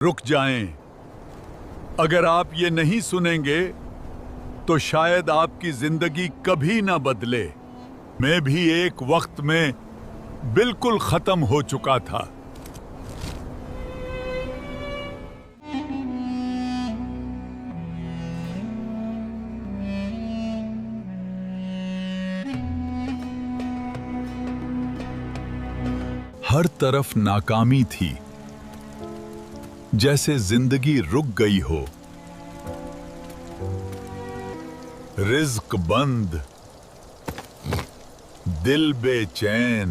रुक जाएं। अगर आप ये नहीं सुनेंगे तो शायद आपकी जिंदगी कभी ना बदले। मैं भी एक वक्त में बिल्कुल खत्म हो चुका था। हर तरफ नाकामी थी, जैसे जिंदगी रुक गई हो। रिज्क बंद, दिल बेचैन।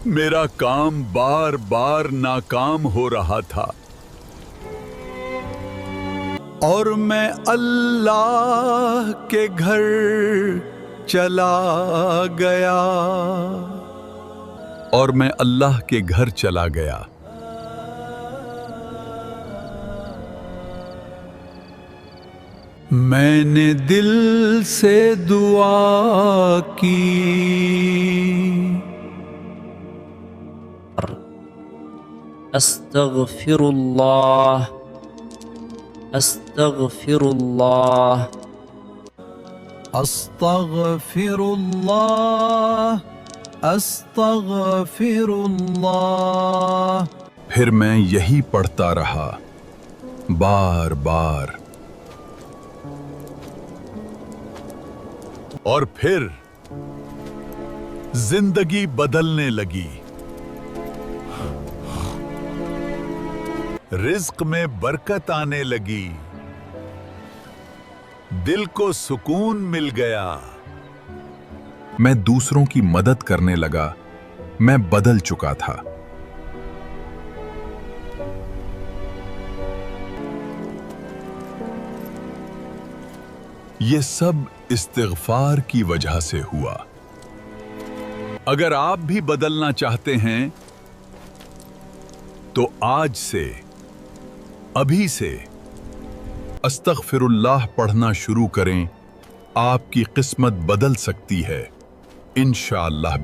मेरा काम बार बार नाकाम हो रहा था और मैं अल्लाह के घर चला गया। और मैं अल्लाह के घर चला गया। मैंने दिल से दुआ की। अस्तगफिरुल्लाह, अस्तगफिरुल्लाह, अस्तगफिरुल्लाह, अस्तगफिरुल्लाह। फिर मैं यही पढ़ता रहा बार बार। और फिर जिंदगी बदलने लगी। रिज्क में बरकत आने लगी। दिल को सुकून मिल गया। मैं दूसरों की मदद करने लगा। मैं बदल चुका था। ये सब इस्तिग़फ़ार की वजह से हुआ। अगर आप भी बदलना चाहते हैं तो आज से, अभी से अस्तग़फ़िरुल्लाह पढ़ना शुरू करें। आपकी किस्मत बदल सकती है इंशाअल्लाह।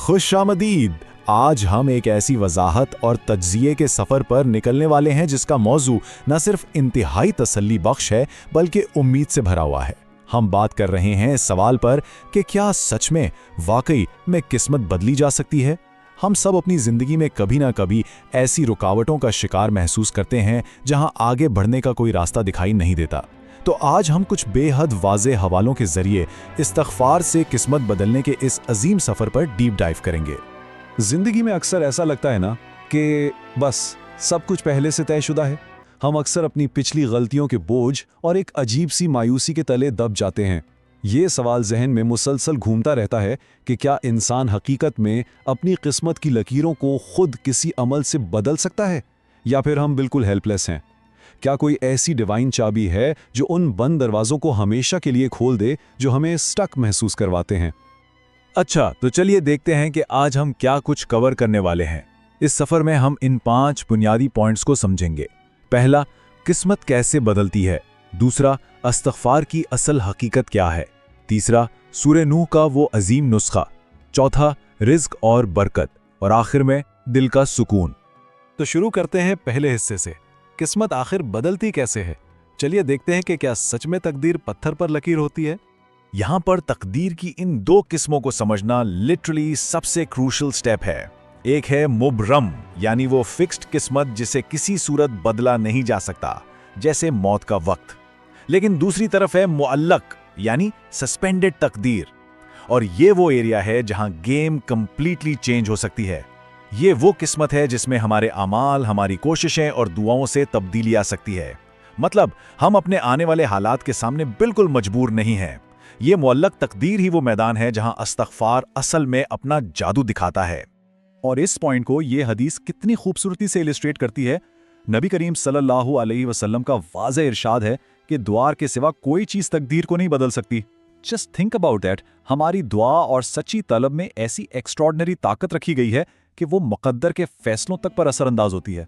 खुशामदीद। आज हम एक ऐसी वजाहत और तज्ज़िये के सफ़र पर निकलने वाले हैं जिसका मौजू न सिर्फ इंतहाई तसल्ली बख्श है बल्कि उम्मीद से भरा हुआ है। हम बात कर रहे हैं इस सवाल पर कि क्या सच में वाकई में किस्मत बदली जा सकती है। हम सब अपनी ज़िंदगी में कभी ना कभी ऐसी रुकावटों का शिकार महसूस करते हैं जहां आगे बढ़ने का कोई रास्ता दिखाई नहीं देता। तो आज हम कुछ बेहद वाज़े हवालों के ज़रिए इस्तिग़फ़ार से किस्मत बदलने के इस अजीम सफ़र पर डीप डाइव करेंगे। ज़िंदगी में अक्सर ऐसा लगता है ना कि बस सब कुछ पहले से तयशुदा है। हम अक्सर अपनी पिछली गलतियों के बोझ और एक अजीब सी मायूसी के तले दब जाते हैं। ये सवाल जहन में मुसलसल घूमता रहता है कि क्या इंसान हकीकत में अपनी किस्मत की लकीरों को खुद किसी अमल से बदल सकता है, या फिर हम बिल्कुल हेल्पलेस हैं। क्या कोई ऐसी डिवाइन चाबी है जो उन बंद दरवाज़ों को हमेशा के लिए खोल दे जो हमें स्टक महसूस करवाते हैं। अच्छा, तो चलिए देखते हैं कि आज हम क्या कुछ कवर करने वाले हैं। इस सफ़र में हम इन 5 बुनियादी पॉइंट्स को समझेंगे। पहला, किस्मत कैसे बदलती है। दूसरा, इस्तिग़फ़ार की असल हकीकत क्या है। तीसरा, सूरह नूह का वो अजीम नुस्खा। चौथा, रिज़्क और बरकत। और आखिर में दिल का सुकून। तो शुरू करते हैं पहले हिस्से से। किस्मत आखिर बदलती कैसे है। चलिए देखते हैं कि क्या सच में तकदीर पत्थर पर लकीर होती है। यहाँ पर तकदीर की इन 2 किस्मों को समझना लिटरली सबसे क्रूशल स्टेप है। एक है मुबरम, यानी वो फिक्स्ड किस्मत जिसे किसी सूरत बदला नहीं जा सकता, जैसे मौत का वक्त। लेकिन दूसरी तरफ है मुअल्लक, यानी सस्पेंडेड तकदीर। और ये वो एरिया है जहां गेम कंप्लीटली चेंज हो सकती है। ये वो किस्मत है जिसमें हमारे अमाल, हमारी कोशिशें और दुआओं से तब्दीली आ सकती है। मतलब हम अपने आने वाले हालात के सामने बिल्कुल मजबूर नहीं हैं। ये मुअल्लक तकदीर ही वो मैदान है जहां इस्तिग़फ़ार असल में अपना जादू दिखाता है। और इस पॉइंट को ये हदीस कितनी खूबसूरती से इलिस्ट्रेट करती है। नबी करीम सल्लल्लाहु अलैहि वसल्लम का वाज़ेह इरशाद है कि दुआ के सिवा कोई चीज़ तकदीर को नहीं बदल सकती। Just think about that. हमारी दुआ और सच्ची तलब में ऐसी एक्स्ट्रॉर्डिनरी ताकत रखी गई है कि वो मुक़द्दर के फैसलों तक पर असरअंदाज होती है।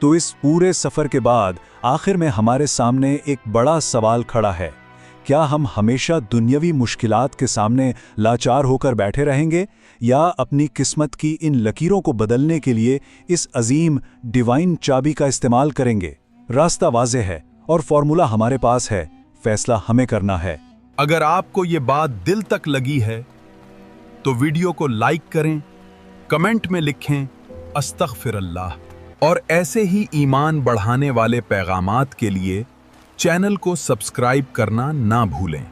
तो इस पूरे सफ़र के बाद आखिर में हमारे सामने एक बड़ा सवाल खड़ा है। क्या हम हमेशा दुनियावी मुश्किलात के सामने लाचार होकर बैठे रहेंगे या अपनी किस्मत की इन लकीरों को बदलने के लिए इस अजीम डिवाइन चाबी का इस्तेमाल करेंगे? रास्ता वाज़ेह है और फॉर्मूला हमारे पास है, फैसला हमें करना है। अगर आपको ये बात दिल तक लगी है तो वीडियो को लाइक करें, कमेंट में लिखें अस्तगफिरुल्लाह, और ऐसे ही ईमान बढ़ाने वाले पैगामात के लिए चैनल को सब्सक्राइब करना ना भूलें।